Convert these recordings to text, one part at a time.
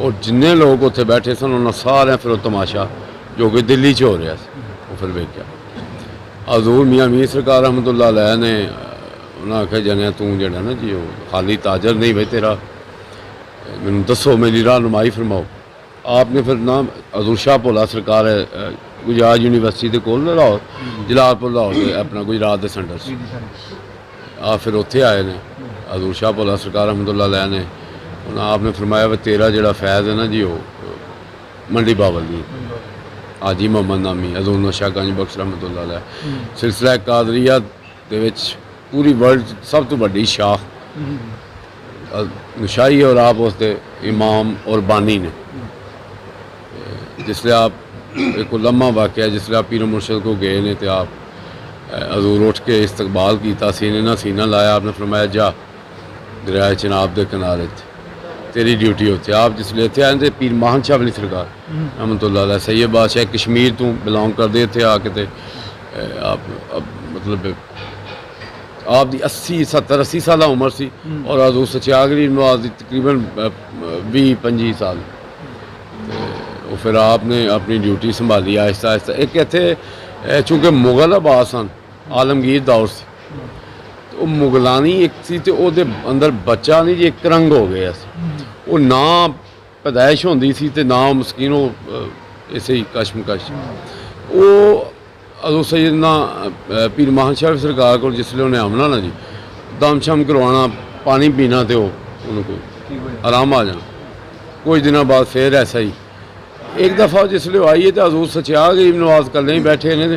اور جننے لوگ اتنے بیٹھے سن انہوں سارے پھر وہ تماشا جو کہ دلی چ ہو رہا سی وہ پھر ویکیا حضور میاں میر سرکار رحمت اللہ علیہ نے انہیں آخیا جنیا توں جڑا نا جی وہ خالی تاجر نہیں بھائی تیرا مینوں دسو میری رہنمائی فرماؤ. آپ نے پھر نام حضور شاہ بھولا سرکار ہے گجرات یونیورسٹی کے کول لاہور جلال پور لاہور دے اپنا گجرات کے سینٹر سے آپ پھر اتنے آئے نے حضور شاہ بھولا سرکار رحمت اللہ علیہ نے آپ نے فرمایا وہ تیرا جڑا فیض ہے نا جی وہ منڈی باول دی حاجی محمد نامی حضور نشا گنج بخش رحمت اللہ علیہ سلسلہ قادریہ دے وچ پوری ورلڈ سب تو بڑی شاخ نشائی اور آپ اس دے امام اور بانی نے جس لئے آپ ایک لمحہ واقعہ جس لئے آپ پیر مرشد کو گئے نے تو آپ حضور اٹھ کے استقبال کیتا سینے نہ سینہ لایا آپ نے فرمایا جا دریائے چناب دے کنارے تیری ڈیوٹی ہوتی ہے. آپ جس لئے تھے آئے تھے پیر ماہن شاہ ولی سرکار رحمت اللہ علیہ سید بادشاہ کشمیر تو بلانگ کر دے تھے آ کے تے آپ مطلب آپ دی 80 سالہ عمر سی اور حضور سچیاگری نواز دی تقریباً 20-25 سال اور پھر آپ نے اپنی ڈیوٹی سنبھالی آہستہ آہستہ. ایک اتنے چونکہ مغل آباد سن عالمگیر دور سی تو مغلانی ایک سی تو وہ اندر بچہ نہیں جی ایک رنگ ہو گیا سی وہ نہ پیدائش ہوندی سی تو نہ مسکین وہ ایسے ہی کشمکش وہ حضور سیدنا پیر ماہن شاہ سرکار کو جس لیے انہیں آمنا نا جی دم شم کروانا پانی پینا تو ان کو آرام آ جانا. کچھ دنوں بعد پھر ایسا ہی ایک دفعہ جس لیے آئی ہے تو حضور سچیا غریب نواز کلے ہی بیٹھے نے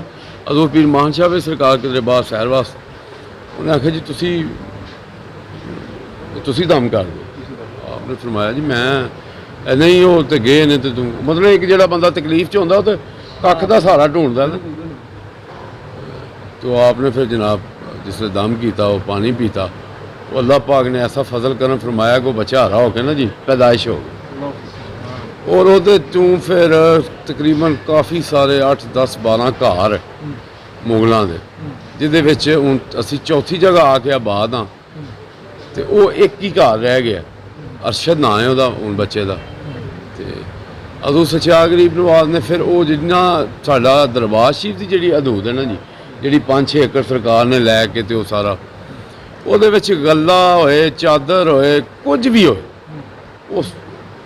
حضور پیر ماہن شاہ سرکار کے بعد سیر واسطے انہیں آخیا جی تسی دم کر دو. آپ نے فرمایا جی میں نہیں وہ تو گئے نے تو مطلب ایک جڑا بندہ تکلیف چ ہوندا تو کھ کا سہارا ڈھونڈتا نا. تو آپ نے پھر جناب جس نے دم کیتا وہ پانی پیتا وہ اللہ پاک نے ایسا فضل کرم فرمایا کہ وہ بچہ ہرا ہو کے نا جی پیدائش ہو گئی اور وہ پھر تقریباً کافی سارے 8-10-12 گھر مغلوں کے جہد اسی چوتھی جگہ آ کے آباد ہاں تو وہ ایک ہی گھر رہ گیا ارشد نام ہے وہ بچے کا. حضور سچیا غریب نواز نے پھر وہ جنا ساڈا دربار شریف کی جڑی حدود ہے نا جی جڑی 5-6 ایکڑ سرکار نے لے کے تو سارا وہ گلا ہوئے چادر ہوئے کچھ بھی ہوئے اس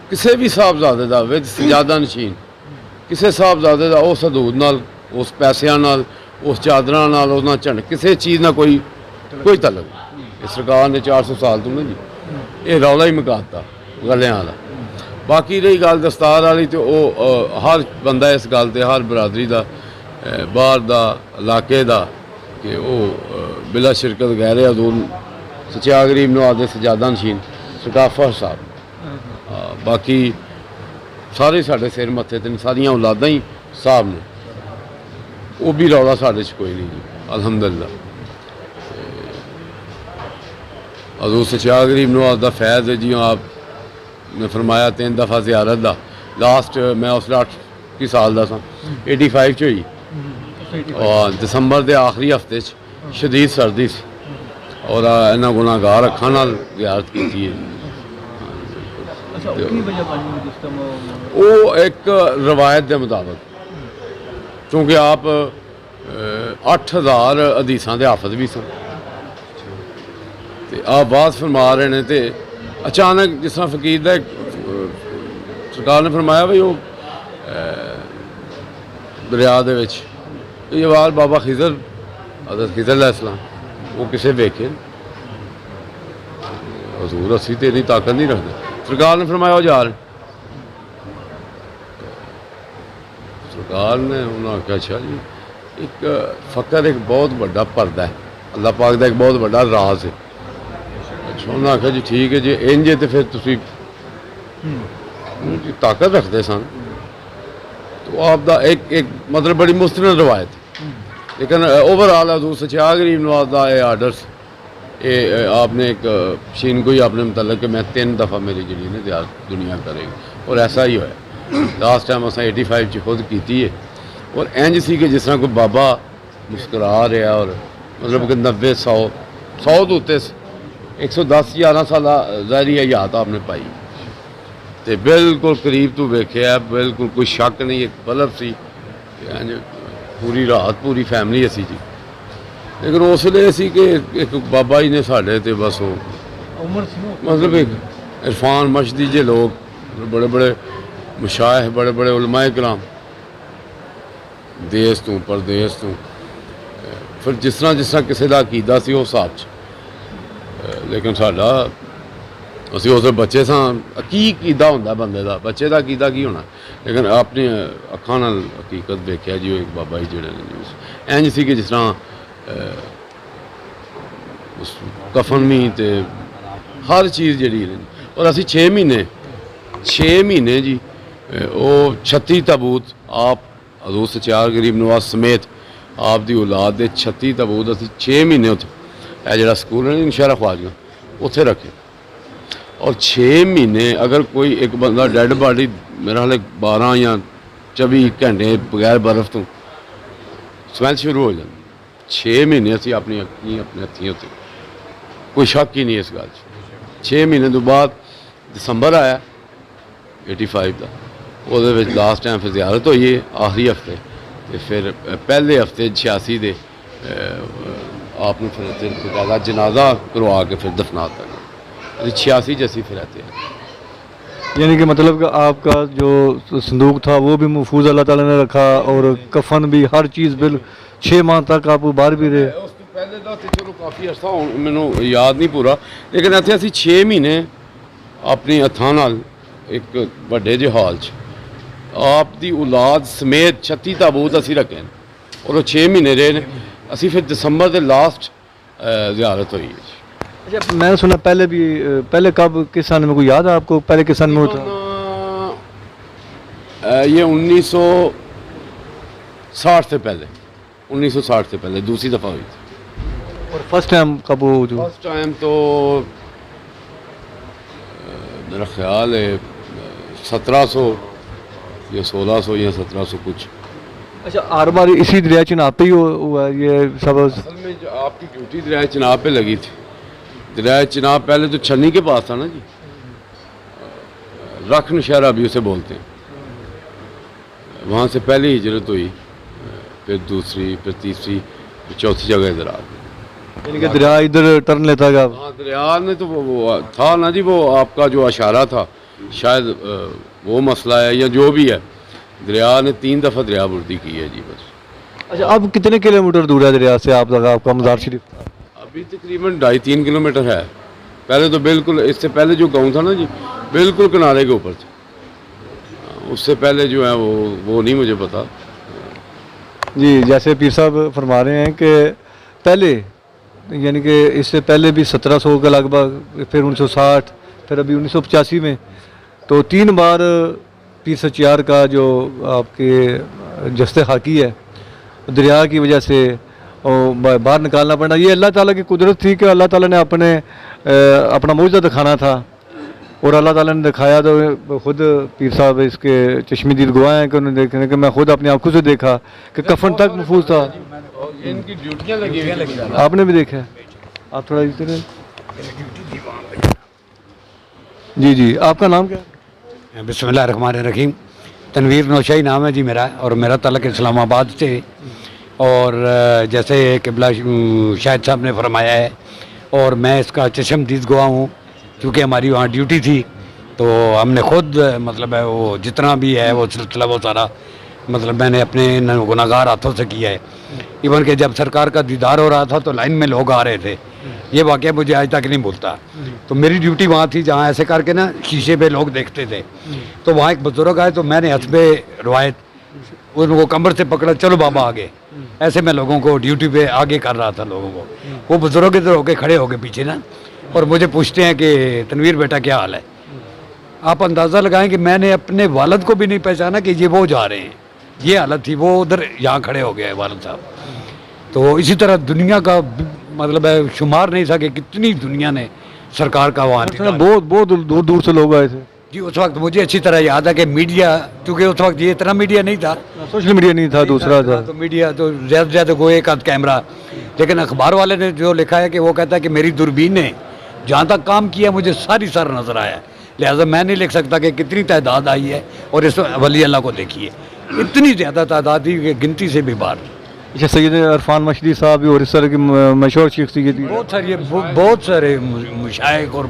کسی بھی صاحبزادے کا وچ سجادہ نشین کسی صاحبزادے کا اس حدود نال اس پیسیاں نال اس چادراں نال اس جھنڈ کسی چیز نہ کوئی تعلق نہیں. سرکار نے 400 سال تو نا جی یہ رولا ہی مکاتا گلیاں والا. باقی رہی گل دستار والی تو وہ ہر بندہ اس گل سے ہر برادری کا باہر دا علاقے دا کہ وہ بلا شرکت غیر حضور سچیا غریب نواز دے سجادہ نشین سرکار فخر صاحب باقی سارے سارے سر متے تین ساریا اولاداں ہی صاحب نے وہ بھی رولا سارے کوئی نہیں جی الحمدللہ. حضور سچیا غریب نواز دا فیض ہے جی آپ نے فرمایا 3 دفعہ زیارت دا لاسٹ میں اس 8 سال دا سا 85 ہوئی اور دسمبر دے آخری ہفتے شدید سردی سی اور انہاں گناہگار اکھاں نال زیارت کی ہے. وہ ایک روایت دے مطابق چونکہ آپ 8000 حدیثاں دے حافظ بھی سن آپ بات فرما رہے ہیں تو اچانک جس طرح فقیر دا سرکار نے فرمایا بھائی وہ دریا دے وچ یہ بار بابا خضر حضرت خضر علیہ السلام وہ کسے ویکھے حضور اسی تیری طاقت نہیں رکھتے. سرکار نے فرمایا وہ جا رہے سرکار نے انہوں نے آخیا اچھا جی ایک فقر ایک بہت بڑا پردہ ہے اللہ پاک دا ایک بہت بڑا راز ہے. اچھا انہوں نے آخیا جی ٹھیک ہے جی انجے تو پھر تسی طاقت رکھتے سن تو آپ دا ایک مطلب بڑی مستند روایت لیکن اوور آل حضور سچیا غریب نواز دا یہ آرڈرس یہ آپ نے ایک شین کو ہی آپ نے متعلق کہ میں 3 دفعہ میری جڑی نے زیارت دنیا کرے گی اور ایسا ہی ہوا. لاسٹ ٹائم اصل 85 خود کیتی ہے اور انج سی کہ جس طرح کوئی بابا مسکرا رہا اور مطلب کہ 90-100 تو اتنے 110-11 سالہ ظاہری حیات آپ نے پائی ਤੇ ਬਿਲਕੁਲ ਕਰੀਬ ਤੋਂ ਵੇਖਿਆ, ਬਿਲਕੁਲ ਕੋਈ ਸ਼ੱਕ ਨਹੀਂ, ਇੱਕ ਬਲਬ ਸੀ। ਪੂਰੀ ਰਾਤ ਪੂਰੀ ਫੈਮਿਲੀ ਅਸੀਂ ਜੀ। ਲੇਕਿਨ ਉਸ ਵੇਲੇ ਸੀ ਕਿ ਇੱਕ ਬਾਬਾ ਜੀ ਨੇ ਸਾਡੇ ਤੇ ਬਸ ਉਹ ਮਤਲਬ ਇੱਕ عرفان مشدی جے لوگ بڑے بڑے مشائخ بڑے بڑے علماء کرام دیس تو پردیس تو پھر جس طرح کسی کا عقیدہ سی وہ حساب لیکن ساڈا اسی اس بچے ساں کی عقیدہ ہوتا بندے کا بچے کا عقیدہ کی ہونا لیکن اپنی اکھاں نال حقیقت دیکھا جی وہ ایک بابا جی جڑے انج سی کہ جس طرح کفن بھی تے ہر چیز جڑی اور اسی 6 مہینے جی وہ 36 تابوت آپ حضور سچار غریب نواز سمیت آپ دی اولاد دے 36 تابوت اسی 6 مہینے اتنے یہ جڑا سکول ہے نشہرہ خواجہ اتنے رکھے اور 6 مہینے اگر کوئی ایک بندہ ڈیڈ باڈی میرا حال 12 یا 24 گھنٹے بغیر برف تو سمیل شروع ہو جاتی 6 مہینے اسی اپنی ہاتھیں اتنے کوئی شک ہی نہیں اس گل 6 مہینے تو بعد دسمبر آیا 85 کا وہ لاسٹ ٹائم پھر زیارت ہوئی ہے آخری ہفتے پھر پہلے ہفتے 86 دے آپ نے پھر باقاعدہ جنازہ کروا کے پھر دفناتا ہے 86 جیسی پھر آتے ہیں یعنی کہ مطلب کہ آپ کا جو صندوق تھا وہ بھی محفوظ اللہ تعالیٰ نے رکھا اور کفن بھی ہر چیز 6 ماہ تک آپ باہر بھی رہے اس تو پہلے دا تے چلو کافی عرصہ مینوں یاد نہیں پورا لیکن اتنے اسی 6 مہینے اپنی ہتھاں نال ایک بڑے جے ہال چ آپ دی اولاد سمیت 36 تابوت اسی رکھے ہیں اور وہ 6 مہینے رہے نے اسی پھر دسمبر دے لاسٹ زیارت ہوئی ہے اچھا میں نے سنا پہلے کب کس سال میں کوئی یاد ہے آپ کو پہلے کس سال میں ہوتا یہ 1960 سے پہلے 1960 سے پہلے دوسری دفعہ ہوئی تھی اور فرسٹ ٹائم کب ہو جو فرسٹ ٹائم تو میرا خیال ہے 1700 یا 1600 یا 1700 کچھ اچھا ہر بار اسی دریا چناب پہ ہی ہوا ہے یہ سب اصل میں جو آپ کی ڈیوٹی دریائے چناب پہ لگی تھی دریائے چناب پہلے تو چھنی کے پاس تھا نا جی رکھ نشہرہ بھی اسے بولتے ہیں وہاں سے پہلی ہجرت ہوئی پھر دوسری پھر تیسری پھر چوتھی جگہ ادھر آ گئی یعنی کہ دریا ادھر ٹرن لیتا گا ہاں دریا نے تو وہ تھا نا جی وہ آپ کا جو اشارہ تھا شاید وہ مسئلہ ہے یا جو بھی ہے دریا نے 3 دفعہ دریا بردی کی ہے جی بس اچھا اب کتنے کلومیٹر دور ہے دریا سے آپ کا مزار شریف ابھی تقریباً 2.5-3 کلومیٹر ہے پہلے تو بالکل اس سے پہلے جو گاؤں تھا نا جی بالکل کنارے کے اوپر تھا اس سے پہلے جو ہے وہ نہیں مجھے پتا جی جیسے پیر صاحب فرما رہے ہیں کہ پہلے یعنی کہ اس سے پہلے بھی 1700 کے لگ بھگ پھر 1960 پھر ابھی 1985 میں تو 3 بار پیر سچیار کا جو آپ کے جست خاکی ہے دریا کی وجہ سے باہر نکالنا پڑنا یہ اللہ تعالیٰ کی قدرت تھی کہ اللہ تعالیٰ نے اپنا معجزہ دکھانا تھا اور اللہ تعالیٰ نے دکھایا تو خود پیر صاحب اس کے چشمی دید گواہ ہیں کہ انہوں نے دیکھنے کہ میں خود اپنی آنکھوں سے دیکھا کہ کفن تک محفوظ تھا ان کی ڈیوٹیاں لگی ہوئی آپ نے بھی دیکھا ہے آپ تھوڑا اس طرح جی آپ کا نام کیا ہے بسم اللہ الرحمن الرحیم تنویر نوشائی نام ہے جی میرا اور میرا تعلق اسلام آباد سے اور جیسے قبلہ شاہد صاحب نے فرمایا ہے اور میں اس کا چشمدید گواہ ہوں کیونکہ ہماری وہاں ڈیوٹی تھی تو ہم نے خود مطلب ہے وہ جتنا بھی ہے وہ سلسلہ وہ سارا مطلب میں نے اپنے گناہگار ہاتھوں سے کیا ہے ایون کہ جب سرکار کا دیدار ہو رہا تھا تو لائن میں لوگ آ رہے تھے یہ واقعہ مجھے آج تک نہیں بھولتا تو میری ڈیوٹی وہاں تھی جہاں ایسے کر کے نا شیشے پہ لوگ دیکھتے تھے تو وہاں ایک بزرگ آئے تو میں نے حسب روایت ان کو کمر سے پکڑا چلو بابا آگے ایسے میں لوگوں کو ڈیوٹی پہ آگے کر رہا تھا لوگوں کو وہ بزرگ ادھر ہو کے کھڑے ہو کے پیچھے نا اور مجھے پوچھتے ہیں کہ تنویر بیٹا کیا حال ہے آپ اندازہ لگائیں کہ میں نے اپنے والد کو بھی نہیں پہچانا کہ یہ وہ جا رہے ہیں یہ حالت تھی وہ ادھر یہاں کھڑے ہو گئے والد صاحب تو اسی طرح دنیا کا مطلب ہے شمار نہیں سکے کتنی دنیا نے سرکار کا وہاں بہت دور سے لوگ آئے تھے جی اس وقت مجھے اچھی طرح یاد ہے کہ میڈیا کیونکہ اس وقت یہ اتنا میڈیا نہیں تھا سوشل میڈیا نہیں تھا دوسرا تھا تو میڈیا تو زیادہ سے زیادہ کوئی ایک آدھ کیمرہ لیکن اخبار والے نے جو لکھا ہے کہ وہ کہتا ہے کہ میری دوربین نے جہاں تک کام کیا مجھے ساری سر نظر آیا لہٰذا میں نہیں لکھ سکتا کہ کتنی تعداد آئی ہے، اور اس ولی اللہ کو دیکھیے اتنی زیادہ تعداد تھی کہ گنتی سے بھی باہر. اچھا، سید عرفان مشری صاحب بھی اور اس طرح کی مشہور شخصیت تھی. بہت سارے مشائق، اور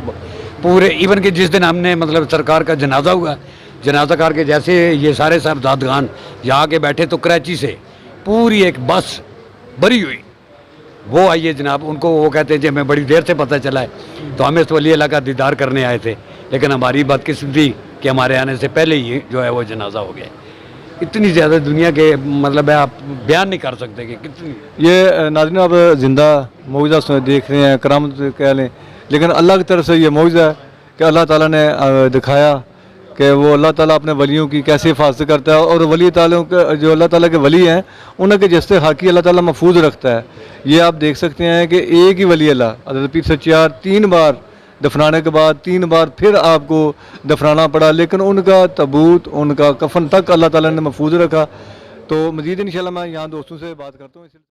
پورے ایون کہ جس دن ہم نے مطلب سرکار کا جنازہ ہوا، جنازہ کار کے جیسے یہ سارے صاحبزادگان یہاں کے بیٹھے تو کراچی سے پوری ایک بس بھری ہوئی وہ آئیے جناب. ان کو وہ کہتے ہیں جی ہمیں بڑی دیر سے پتہ چلا ہے، تو ہم اس ولی اللہ کا دیدار کرنے آئے تھے، لیکن ہماری بدقسمتی کہ ہمارے آنے سے پہلے ہی جو ہے وہ جنازہ ہو گیا. اتنی زیادہ دنیا کے مطلب ہے آپ بیان نہیں کر سکتے کہ کتنی. یہ ناظرین آپ زندہ معجزہ دیکھ رہے ہیں، کرامت کہہ لیں، لیکن اللہ کی طرف سے یہ معجزہ ہے کہ اللہ تعالیٰ نے دکھایا کہ وہ اللہ تعالیٰ اپنے ولیوں کی کیسے حفاظت کرتا ہے، اور ولی تعالیٰ کے جو اللہ تعالیٰ کے ولی ہیں انہیں کے جستے حاکی اللہ تعالیٰ محفوظ رکھتا ہے. یہ آپ دیکھ سکتے ہیں کہ ایک ہی ولی اللہ حضرت پیر سچیار 3 بار دفنانے کے بعد 3 بار پھر آپ کو دفنانا پڑا، لیکن ان کا تابوت، ان کا کفن تک اللہ تعالیٰ نے محفوظ رکھا. تو مزید انشاءاللہ میں یہاں دوستوں سے بات کرتا ہوں.